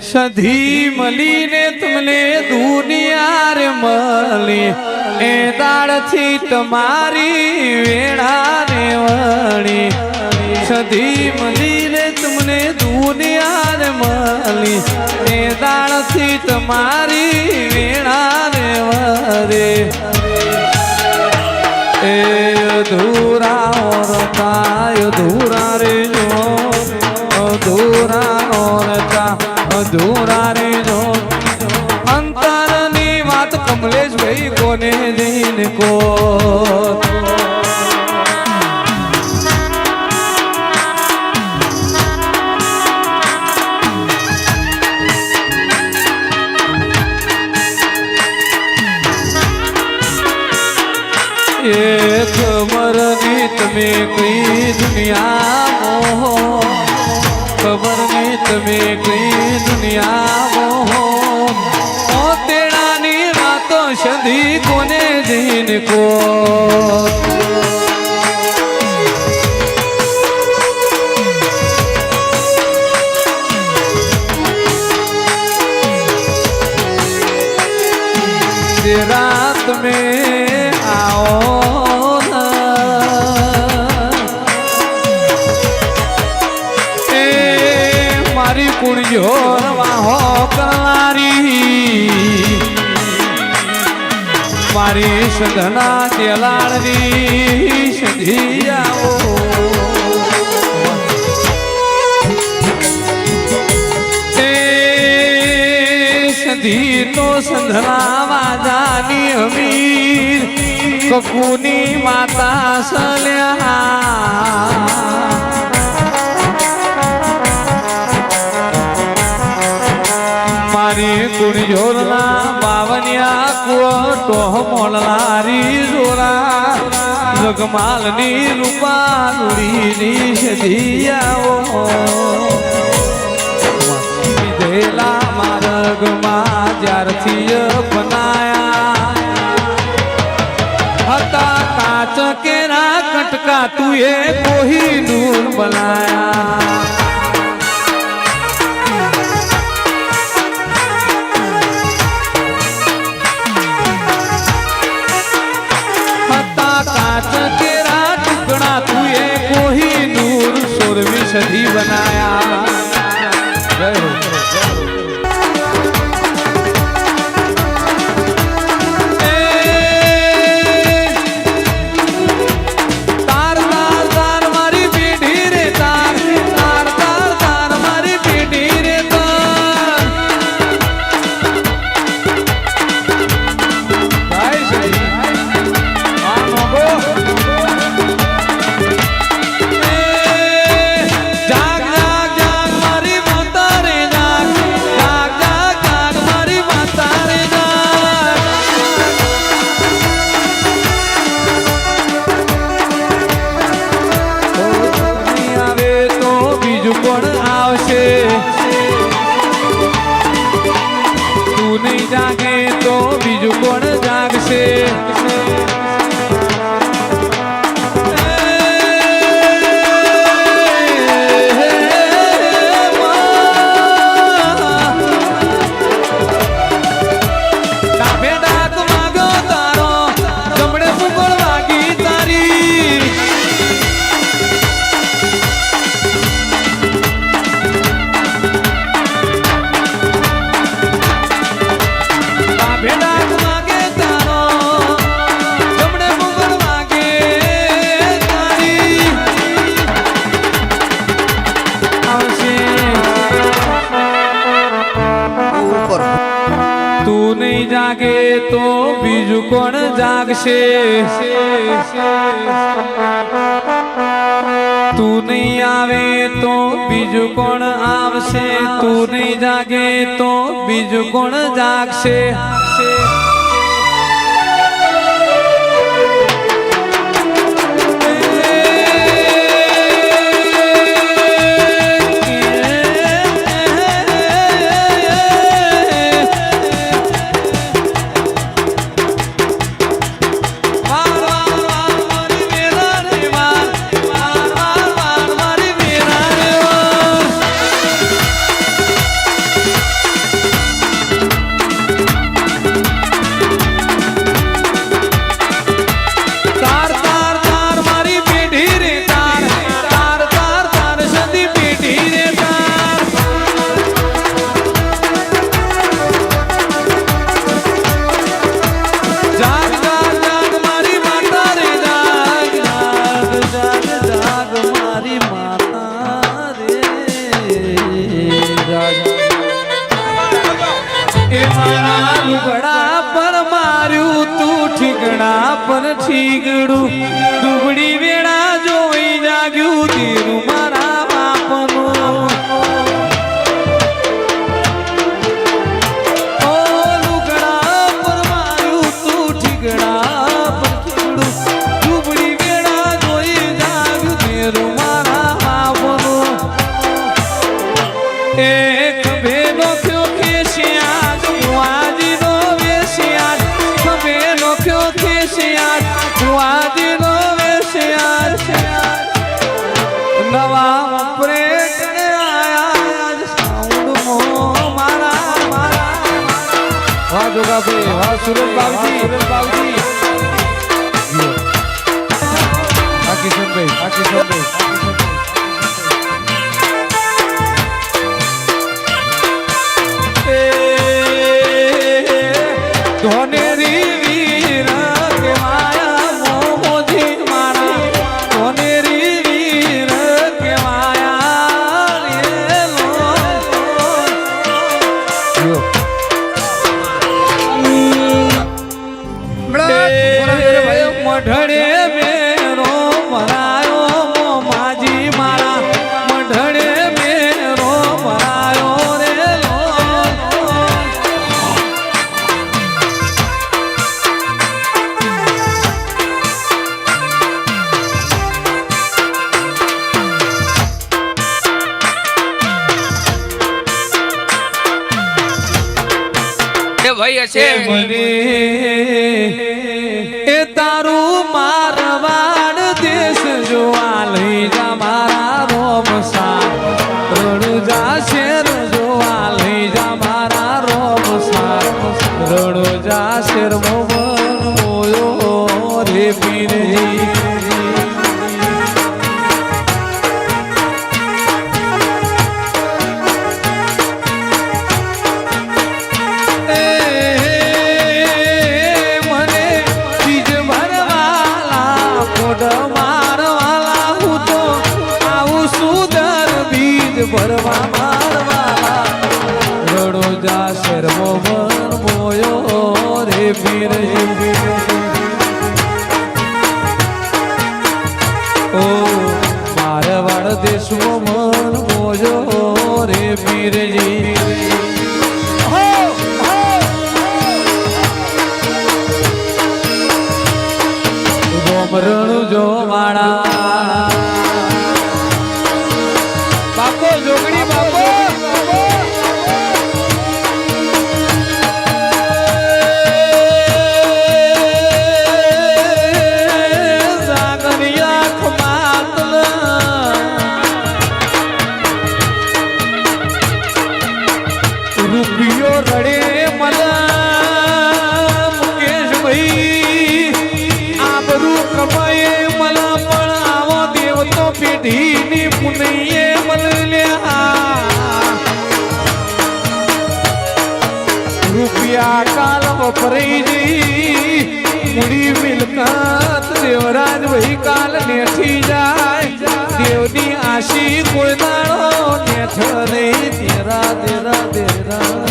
સધી મળીને તમને દુનિયા રે મળી એ દાડથી તમારી વેળા રે વળી સધી મળીને તમને દુનિયા રે મળી એ દાડથી તમારી વેળા રે વરે એ અધૂરા ઓરતા અધૂરા રે જો અધૂરા ઓરતા અધૂરા રે જો અંતરની વાત કમલેશ ભાઈ કોને જઈને કો એ ખબર ની તમે કઈ દુનિયા મોહો ખબર ની તમે કઈ દુનિયા મોહો તેડાની વાતો સધી કોને જઈને કો રાત में आओ ए मारी कुड़ियो वाहो करवारी मारी सधना तेलाड़ी सधी आओ सधी तो संधना वाजानी अमीर कपूनी माता सल्या मारी कुड़ियोरना बावनिया कुटो मोलनारी जोरा जगमालनी रूपा नुड़ी सधियाओ विधेला मार्गમાં જ્યારથી અપનાયા હતા કાચ કેરા કટકા તું એ કોહિનૂર બનાયા હતા કાચ કેરા ટુકડા તું એ કોહિનૂર 16મી સદી બનાયા જય હો તું નહીં જાગે તો બીજું કોણ જાગશે તું નહીં જાગે તો બીજું કોણ જાગશે તું નહીં આવે તો બીજું કોણ આવશે તું નહીં જાગે તો બીજું કોણ જાગશે એ મારા લુગડા પર માર્યું તું ઠીકડા પર ઠીકડું દુબળી વેળા જોઈ જાગ્યું તેરું મારા બાપનું ઓ લુગડા પર માર્યું તું ઠીકડા પર ઠીકડું દુબળી વેળા જોઈ જાગ્યું તેરું મારા બાપનું એક ભેનો થયો ખેસિયા વાજીનો વેસિયા ભેનો થયો ખેસિયા વાજીનો વેસિયા નવા ઓપરેટ આયા સાઉન્ડ મારા વાહ જોગા ભાઈ વાહ સુરેશ બાવજી આ કિશનભાઈ ધોનેરી વીર કેવાયા મોજી મારા ધોનેરી વીર કેવાયા રે મઢડે મેરો મરાયો માજી મારા મઢડે મેરો મરાયો રે ભાઈ છે મને એ તારું મારવાડ દેશ જોવા લઈ જા મારા રોમસા રણુજા શેર જોવા લઈ જા મારા રોમસા રણુજા શેર મોમન મોયો રે પીરે ભરવા મારવા રણુજા શેર મોમન મોયો રે પીર ઓ મારવાડ દેશ મોમન મોયો રે પીરજી રોમ રણુજો વાળા બાપો જોગણી બાપો જાગરિયા ખમાતલ રૂપિયો રડે મલા મુકેશ ભાઈ આબરૂ કમાએ મલા પણ આવો દેવતો પેઢીની પુનૈયે રૂપિયા કાલ વપરાઈ મૂડી મિલકત દેવરાજ વહી કાલ નેઠી જાય દેવની આશી કોઈ દાડો નેઠ નહીં તેરા તેરા તેરા